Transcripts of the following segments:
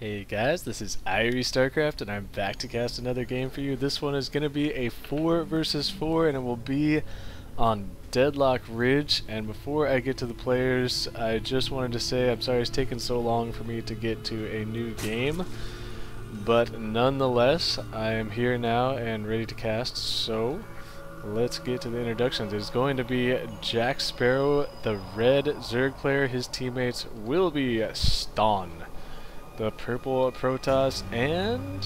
Hey guys, this is IrieStarcraft and I'm back to cast another game for you. This one is going to be a 4 versus 4 and it will be on Deadlock Ridge. And before I get to the players, I just wanted to say I'm sorry it's taken so long for me to get to a new game. But nonetheless, I am here now and ready to cast, so let's get to the introductions. It's going to be JackSparrow, the red Zerg player. His teammates will be STON, the purple Protoss, and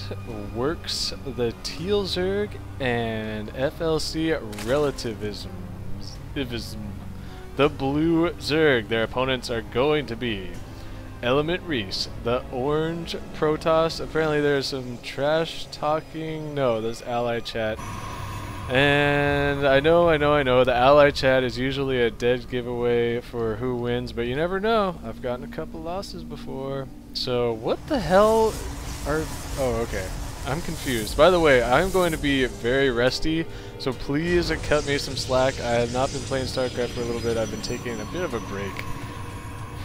Werx, the teal Zerg, and fLcRelativsm, the blue Zerg. Their opponents are going to be LMntReese, the orange Protoss. Apparently there's some trash talking. No, that's ally chat. And I know, the ally chat is usually a dead giveaway for who wins, but you never know. I've gotten a couple losses before. So what the hell are... Oh, okay. I'm confused. By the way, I'm going to be very rusty, so please cut me some slack. I have not been playing Starcraft for a little bit. I've been taking a bit of a break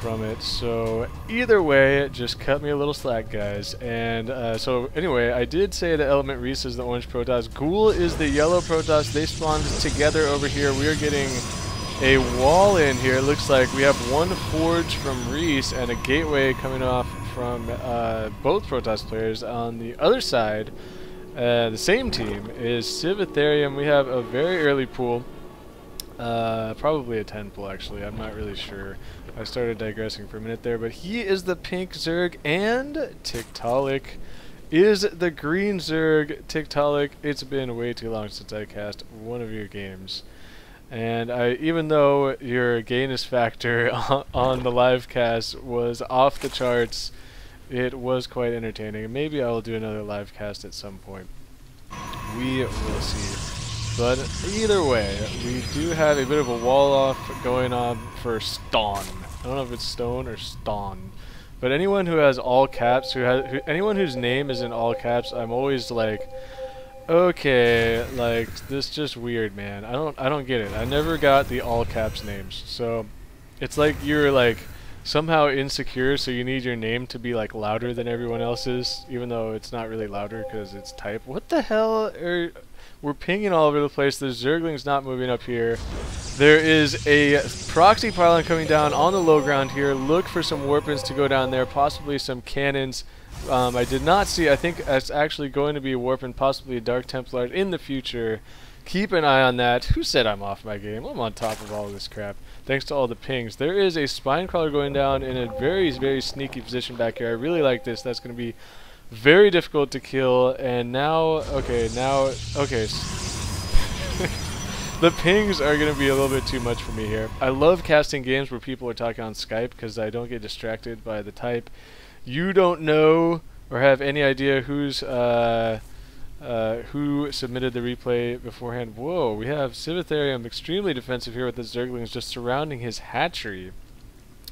from it, so either way, just cut me a little slack, guys. And so anyway, I did say that LMntReese is the orange Protoss. Ghoul is the yellow Protoss. They spawned together over here. We are getting a wall in here. It looks like we have one forge from Reese and a gateway coming off from both Protoss players. On the other side, the same team is Sivatherium. We have a very early pool. Probably a 10 pull actually, I'm not really sure. I started digressing for a minute there, but he is the pink Zerg and Tiktaalik is the green Zerg. Tiktaalik, it's been way too long since I cast one of your games. And even though your gainus factor on the live cast was off the charts, it was quite entertaining. Maybe I will do another live cast at some point. We will see. But either way, we do have a bit of a wall off going on for STON. I don't know if it's Stone or STON. But anyone who has all caps, anyone whose name is in all caps, I'm always like, okay, like this just weird, man. I don't get it. I never got the all caps names. So it's like you're like somehow insecure, so you need your name to be like louder than everyone else's, even though it's not really louder because it's type. What the hell are... We're pinging all over the place. The Zergling's not moving up here. There is a proxy pylon coming down on the low ground here. Look for some warpins to go down there, possibly some cannons. I did not see. I think it's actually going to be a warpin, possibly a Dark Templar in the future. Keep an eye on that. Who said I'm off my game? I'm on top of all of this crap. Thanks to all the pings. There is a spine crawler going down in a very, very sneaky position back here. I really like this. That's going to be very difficult to kill. And now, okay. The pings are going to be a little bit too much for me here. I love casting games where people are talking on Skype because I don't get distracted by the type. You don't know or have any idea who's who submitted the replay beforehand. Whoa, we have Sivatherium extremely defensive here with the Zerglings just surrounding his hatchery.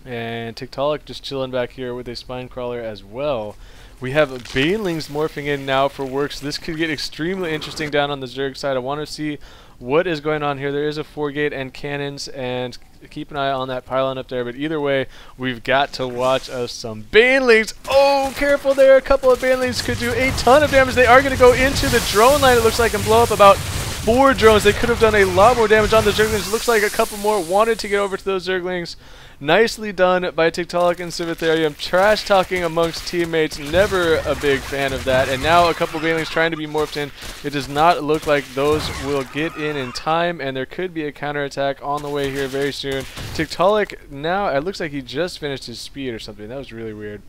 And Tiktaalik just chilling back here with a spine crawler as well. We have Banelings morphing in now for Werx. This could get extremely interesting down on the Zerg side. I want to see what is going on here. There is a 4-gate and cannons, and keep an eye on that pylon up there. But either way, we've got to watch us some Banelings. Oh, careful there. A couple of Banelings could do a ton of damage. They are going to go into the drone line, it looks like, and blow up about 4 drones. They could have done a lot more damage on the Zerglings. Looks like a couple more wanted to get over to those Zerglings. Nicely done by Tiktaalik and Sivatherium. Trash talking amongst teammates, never a big fan of that. And now a couple of Banelings trying to be morphed in. It does not look like those will get in time, and there could be a counterattack on the way here very soon. Tiktaalik now, it looks like he just finished his speed or something. That was really weird.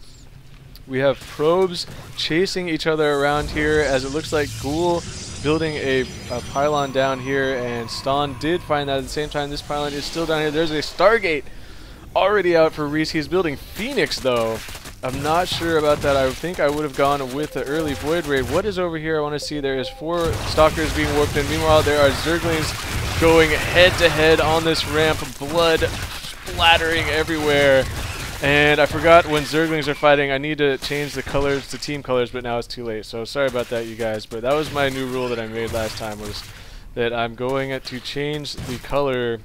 We have probes chasing each other around here as it looks like Ghoul building a pylon down here, and STON did find that at the same time. This pylon is still down here. There's a Stargate already out for Reese. He's building Phoenix though. I'm not sure about that. I think I would have gone with the early Void Raid. What is over here? I want to see. There is 4 Stalkers being warped in. Meanwhile, there are Zerglings going head to head on this ramp. Blood splattering everywhere. And I forgot when Zerglings are fighting, I need to change the colors to team colors, but now it's too late. So sorry about that, you guys. But that was my new rule that I made last time, was that I'm going to change the color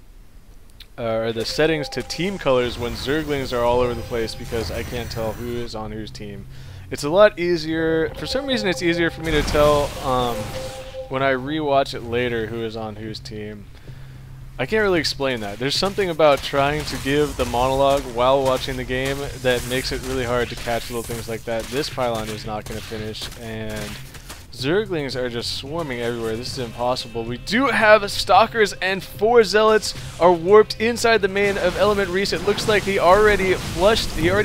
or the settings to team colors when Zerglings are all over the place, because I can't tell who is on whose team. It's a lot easier. For some reason, it's easier for me to tell when I rewatch it later who is on whose team. I can't really explain that. There's something about trying to give the monologue while watching the game that makes it really hard to catch little things like that. This pylon is not going to finish, and Zerglings are just swarming everywhere. This is impossible. We do have Stalkers, and 4 Zealots are warped inside the main of LMntReese. It looks like he already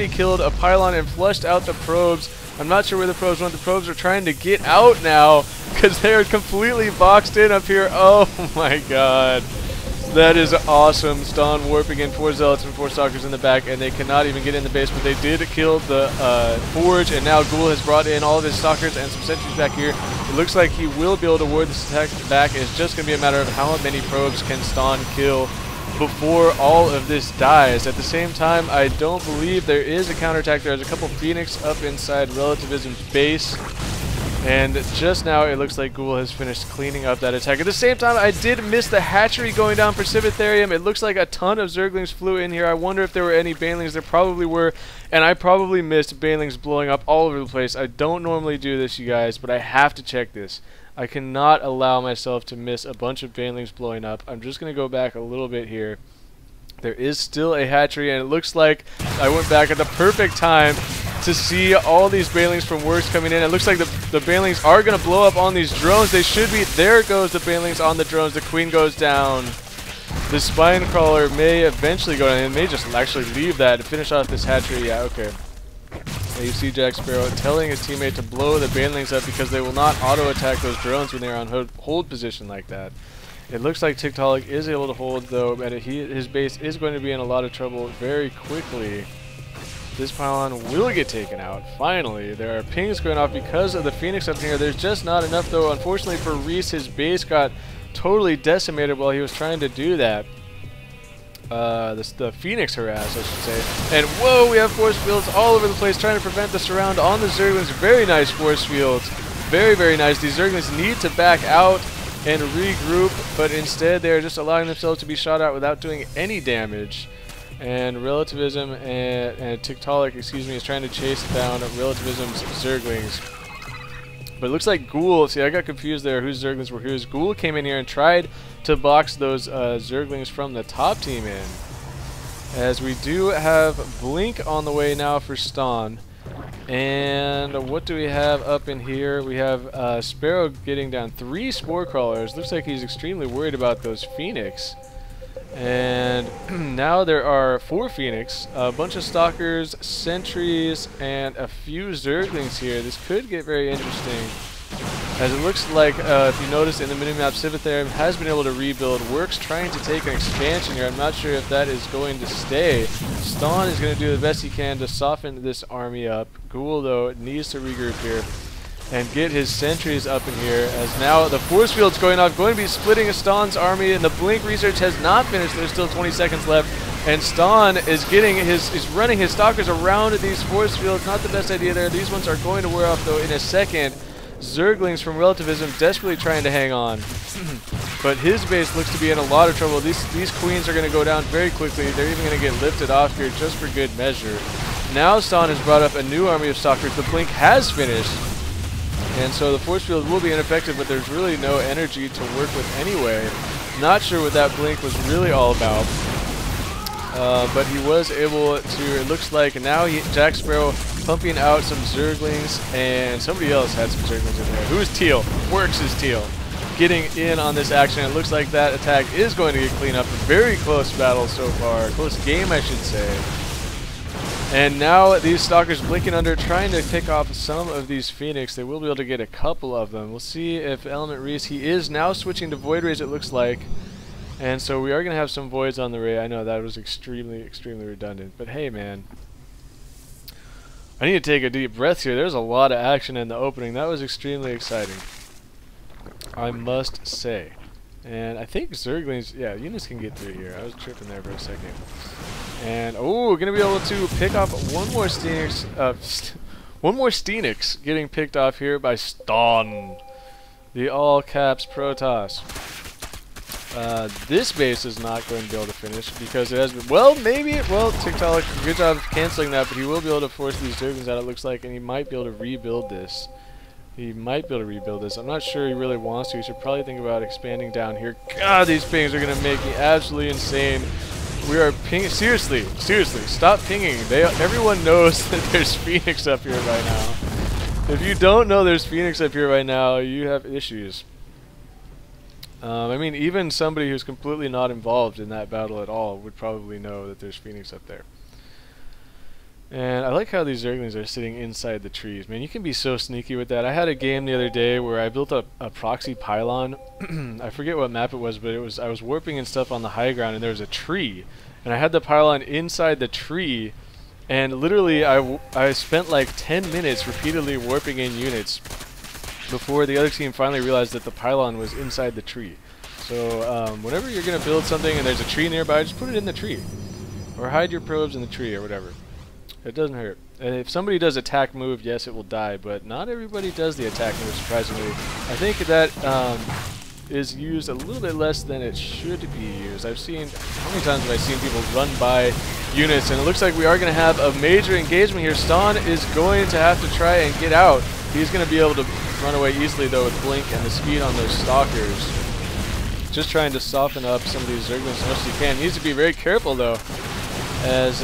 killed a pylon and flushed out the probes. I'm not sure where the probes went. The probes are trying to get out now because they are completely boxed in up here. Oh my god. That is awesome. STON warping in 4 Zealots and 4 Stalkers in the back, and they cannot even get in the base, but they did kill the Forge, and now Ghoul has brought in all of his Stalkers and some sentries back here. It looks like he will be able to ward this attack back. It's just going to be a matter of how many probes can STON kill before all of this dies. At the same time, I don't believe there is a counterattack. There's a couple Phoenix up inside Relativism's base. And just now, it looks like Ghoul has finished cleaning up that attack. At the same time, I did miss the hatchery going down for Sivatherium. It looks like a ton of Zerglings flew in here. I wonder if there were any Banelings. There probably were. And I probably missed Banelings blowing up all over the place. I don't normally do this, you guys, but I have to check this. I cannot allow myself to miss a bunch of Banelings blowing up. I'm just going to go back a little bit here. There is still a hatchery, and it looks like I went back at the perfect time to see all these Banelings from Werx coming in. It looks like the Banelings are going to blow up on these drones. They should be. There goes the Banelings on the drones. The Queen goes down. The Spine Crawler may eventually go down. It may just actually leave that and finish off this hatchery. Yeah, okay. Now you see JackSparrow telling his teammate to blow the Banelings up because they will not auto-attack those drones when they're on hold position like that. It looks like Tiktaalik is able to hold, though, but his base is going to be in a lot of trouble very quickly. This pylon will get taken out, finally. There are pings going off because of the Phoenix up here. There's just not enough, though. Unfortunately for Reese, his base got totally decimated while he was trying to do that. The Phoenix harass, I should say. And whoa, we have force fields all over the place trying to prevent the surround on the Zerglings. Very nice force fields. Very, very nice. These Zerglings need to back out and regroup, but instead they're just allowing themselves to be shot out without doing any damage. And Relativism and Tiktaalik, excuse me, is trying to chase down Relativism's Zerglings. But it looks like Ghoul, see, I got confused there whose Zerglings were whose. Ghoul came in here and tried to box those Zerglings from the top team in. As we do have Blink on the way now for STON. And what do we have up in here? We have Sparrow getting down 3 Spore Crawlers. Looks like he's extremely worried about those Phoenix. And now there are 4 Phoenix, a bunch of Stalkers, Sentries, and a few Zerglings here. This could get very interesting. As it looks like, if you notice in the minimap, Sivatherium has been able to rebuild. Werx trying to take an expansion here. I'm not sure if that is going to stay. STON is going to do the best he can to soften this army up. Ghoul, though, needs to regroup here and get his sentries up in here, as now the force field's going off, going to be splitting STON's army, and the Blink research has not finished. There's still 20 seconds left, and STON is running his Stalkers around these force fields. Not the best idea there. These ones are going to wear off, though, in a second. Zerglings from Relativism desperately trying to hang on. But his base looks to be in a lot of trouble. These queens are going to go down very quickly. They're even going to get lifted off here just for good measure. Now STON has brought up a new army of Stalkers. The Blink has finished. And so the force field will be ineffective, but there's really no energy to work with anyway. Not sure what that Blink was really all about. But he was able to, it looks like now JackSparrow pumping out some Zerglings, and somebody else had some Zerglings in there. Who's Teal? Werx is Teal. Getting in on this action. It looks like that attack is going to get cleaned up. Very close battle so far. Close game, I should say. And now these Stalkers blinking under, trying to pick off some of these Phoenix. They will be able to get a couple of them. We'll see if LMntReese, he is now switching to Void Rays, it looks like. And so we are going to have some Voids on the Ray. I know that was extremely, extremely redundant. But hey, man. I need to take a deep breath here. There's a lot of action in the opening. That was extremely exciting, I must say. And I think Zerglings, yeah, units can get through here. I was tripping there for a second. And, oh, we're going to be able to pick off one more Steenix. One more Steenix getting picked off here by STON, the all-caps Protoss. This base is not going to be able to finish because it has been, well, maybe, well, Tiktaalik, good job of canceling that, but he will be able to force these Zerglings out, it looks like, and he might be able to rebuild this. He might be able to rebuild this. I'm not sure he really wants to. He should probably think about expanding down here. God, these pings are going to make me absolutely insane. We are pinging. Seriously, stop pinging. Everyone knows that there's Phoenix up here right now. If you don't know there's Phoenix up here right now, you have issues. I mean, even somebody who's completely not involved in that battle at all would probably know that there's Phoenix up there. And I like how these Zerglings are sitting inside the trees. Man, you can be so sneaky with that. I had a game the other day where I built a proxy pylon. I forget what map it was, but I was warping and stuff on the high ground, and there was a tree. And I had the pylon inside the tree, and literally I spent like 10 minutes repeatedly warping in units before the other team finally realized that the pylon was inside the tree. So whenever you're going to build something and there's a tree nearby, just put it in the tree. Or hide your probes in the tree or whatever. It doesn't hurt. And if somebody does attack move, yes, it will die, but not everybody does the attack move, surprisingly. I think that is used a little bit less than it should be used. I've seen, how many times have I seen people run by units, and it looks like we are going to have a major engagement here. STON is going to have to try and get out. He's going to be able to run away easily, though, with Blink and the speed on those Stalkers. Just trying to soften up some of these Zerglings as much as he can. He needs to be very careful, though, as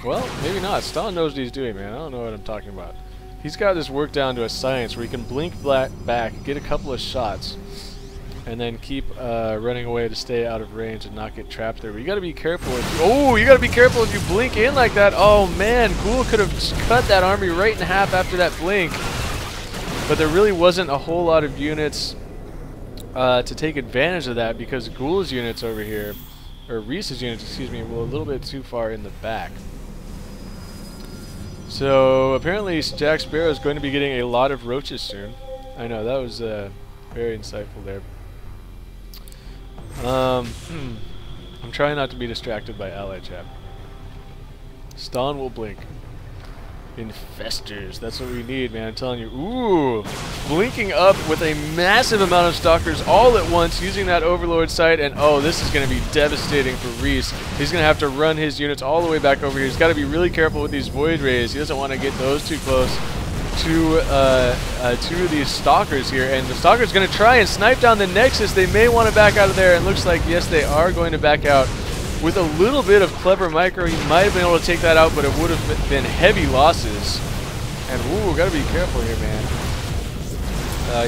well, maybe not. STON knows what he's doing, man. I don't know what I'm talking about. He's got this work down to a science where he can blink back, get a couple of shots, and then keep running away to stay out of range and not get trapped there. But you gotta be careful if you gotta be careful if you blink in like that. Oh man, Ghoul could have cut that army right in half after that blink. But there really wasn't a whole lot of units to take advantage of that because Ghoul's units over here, or Reese's units, excuse me, were a little bit too far in the back. So apparently JackSparrow is going to be getting a lot of roaches soon. I know, that was very insightful there. I'm trying not to be distracted by ally chat. STON will blink. Infestors, that's what we need, man, I'm telling you. Ooh, blinking up with a massive amount of Stalkers all at once using that Overlord sight, and oh, this is going to be devastating for Reese. He's going to have to run his units all the way back over here. He's got to be really careful with these Void Rays. He doesn't want to get those too close to these Stalkers here, and the Stalker's going to try and snipe down the Nexus. They may want to back out of there, and looks like, yes, they are going to back out. With a little bit of clever micro, he might have been able to take that out, but it would have been heavy losses. And ooh, gotta be careful here, man.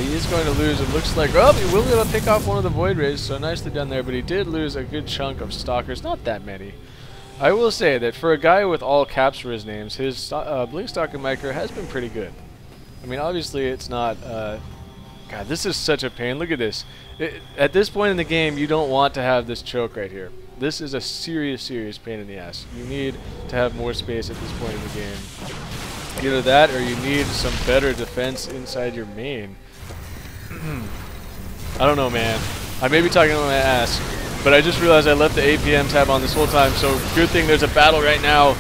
He is going to lose, it looks like. Oh, he will be able to pick off one of the Void Rays, so nicely done there, but he did lose a good chunk of Stalkers, not that many. I will say that for a guy with all caps for his names, his Blink Stalker micro has been pretty good. I mean, obviously it's not, God, this is such a pain. Look at this. At this point in the game, you don't want to have this choke right here. This is a serious, serious pain in the ass. You need to have more space at this point in the game. Either that or you need some better defense inside your main. I don't know, man. I may be talking on my ass, but I just realized I left the APM tab on this whole time, so good thing there's a battle right now.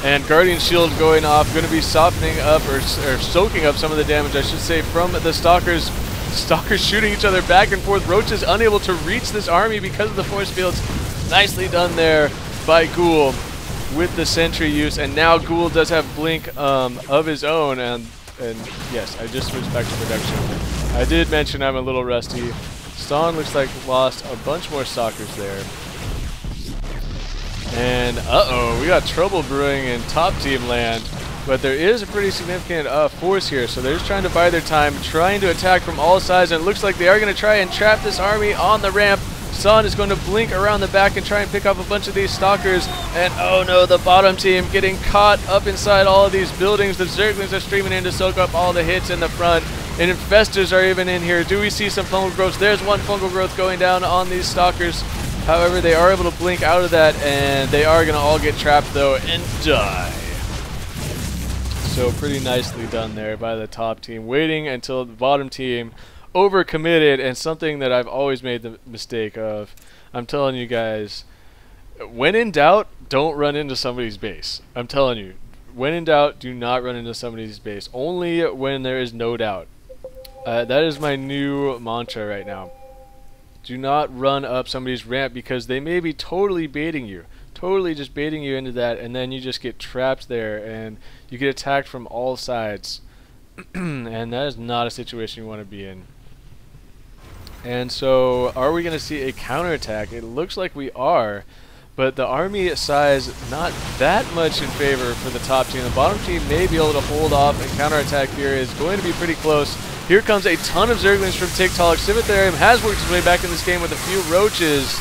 And Guardian Shield going off, going to be softening up, or soaking up some of the damage, I should say, from the Stalkers. Stalkers shooting each other back and forth. Roaches unable to reach this army because of the force fields. Nicely done there by Ghoul with the sentry use, and now Ghoul does have Blink of his own, and yes, I just switched back to production. I did mention I'm a little rusty. STON looks like lost a bunch more Stalkers there. And uh-oh, we got trouble brewing in top team land. But there is a pretty significant force here, so they're just trying to buy their time, trying to attack from all sides, and it looks like they are going to try and trap this army on the ramp. STON is going to blink around the back and try and pick up a bunch of these Stalkers, and oh no, the bottom team getting caught up inside all of these buildings. The Zerglings are streaming in to soak up all the hits in the front, and Infestors are even in here. Do we see some fungal growths? There's one fungal growth going down on these Stalkers. However, they are able to blink out of that, and they are going to all get trapped though and die. So pretty nicely done there by the top team, waiting until the bottom team overcommitted, and something that I've always made the mistake of. I'm telling you guys, when in doubt, don't run into somebody's base. I'm telling you, when in doubt, do not run into somebody's base. Only when there is no doubt. That is my new mantra right now. Do not run up somebody's ramp because they may be totally baiting you. Totally just baiting you into that, and then you just get trapped there and you get attacked from all sides. And that is not a situation you want to be in. And so, are we going to see a counterattack? It looks like we are, but the army size not that much in favor for the top team. The bottom team may be able to hold off, and counterattack here is going to be pretty close. Here comes a ton of Zerglings from Tiktaalik. Sivatherium has worked his way back in this game with a few roaches.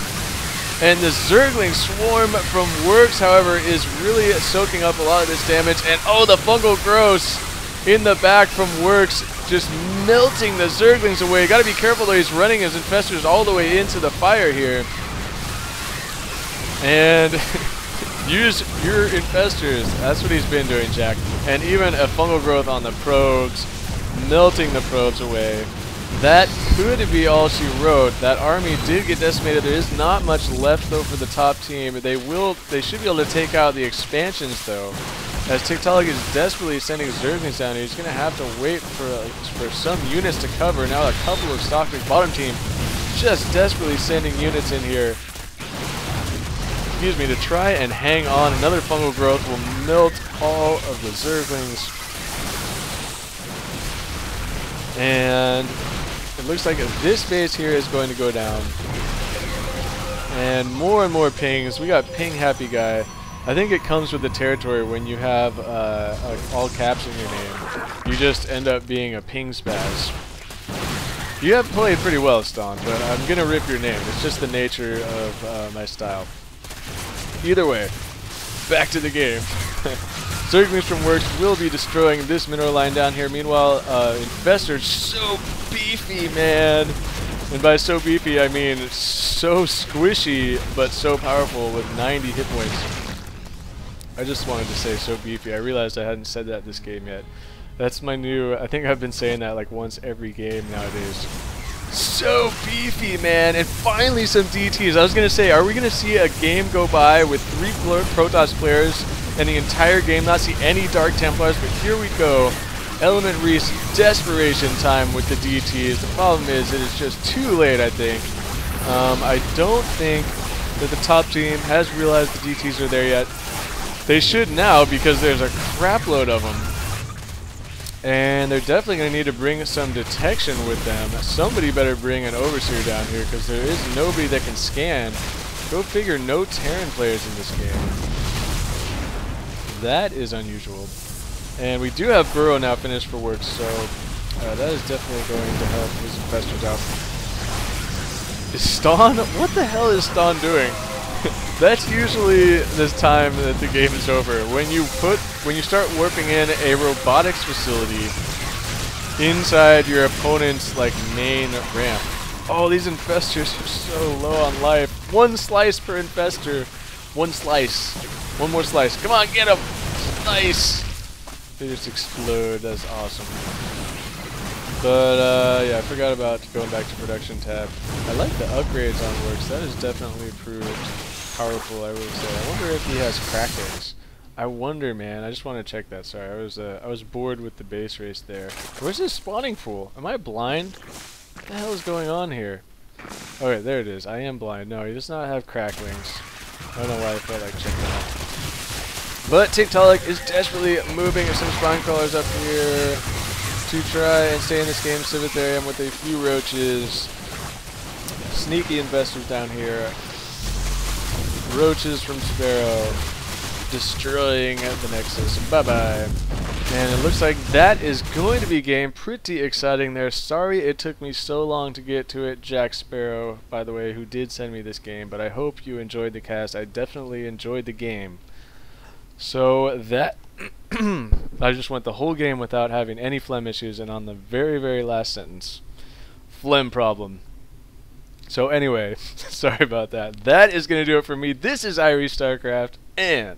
And the Zergling swarm from Werx, however, is really soaking up a lot of this damage. And oh, the fungal growth in the back from Werx, just melting the Zerglings away. Gotta be careful though, he's running his infestors all the way into the fire here. And use your infestors. That's what he's been doing, Jack. And even a fungal growth on the probes, melting the probes away. That could be all she wrote. That army did get decimated. There is not much left though for the top team. They should be able to take out the expansions though. As Tiktaalik is desperately sending Zerglings down here, he's going to have to wait for some units to cover. Now a couple of Starcraft bottom team just desperately sending units in here. Excuse me, to try and hang on. Another fungal growth will melt all of the Zerglings. And it looks like this base here is going to go down. And more pings. We got ping happy guy. I think it comes with the territory when you have all caps in your name. You just end up being a ping spaz. You have played pretty well, STON, but I'm going to rip your name. It's just the nature of my style. Either way, back to the game. Zerglings from Werx will be destroying this mineral line down here. Meanwhile, Infestor's so beefy, man. And by so beefy, I mean so squishy, but so powerful with 90 hit points. I just wanted to say so beefy. I realized I hadn't said that this game yet. That's my new, I think I've been saying that like once every game nowadays. So beefy, man. And finally some DTs. I was going to say, are we going to see a game go by with 3 Protoss players and the entire game not see any Dark Templars? But here we go. LMntReese, desperation time with the DTs. The problem is it is just too late, I think. I don't think that the top team has realized the DTs are there yet. They should now because there's a crap load of them. And they're definitely going to need to bring some detection with them. Somebody better bring an Overseer down here because there is nobody that can scan. Go figure, no Terran players in this game. That is unusual. And we do have Burrow now finished for Werx, so that is definitely going to help his infestors out. Is STON? What the hell is STON doing? That's usually this time that the game is over. When you start warping in a robotics facility inside your opponent's like main ramp. Oh, these infestors are so low on life. 1 slice per infestor. 1 slice. 1 more slice. Come on, get them. Slice. They just explode. That's awesome. But yeah, I forgot about going back to production tab. I like the upgrades on Werx. That is definitely proved powerful, I would say. I wonder if he has crackers. I wonder, man. I just want to check that. Sorry, I was bored with the base race there. Where's this spawning pool? Am I blind? What the hell is going on here? Okay, there it is. I am blind. No, he does not have cracklings. I don't know why I felt like checking that. But Tiktaalik is desperately moving some spine crawlers up here to try and stay in this game. Sivatherium with a few roaches. Sneaky investors down here. Roaches from Sparrow destroying the Nexus. Bye-bye. And it looks like that is going to be game. Pretty exciting there. Sorry it took me so long to get to it. JackSparrow, by the way, who did send me this game. But I hope you enjoyed the cast. I definitely enjoyed the game. So that... I just went the whole game without having any phlegm issues. And on the very, very last sentence, phlegm problem. So anyway, sorry about that. That is going to do it for me. This is IrieStarcraft, and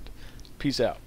peace out.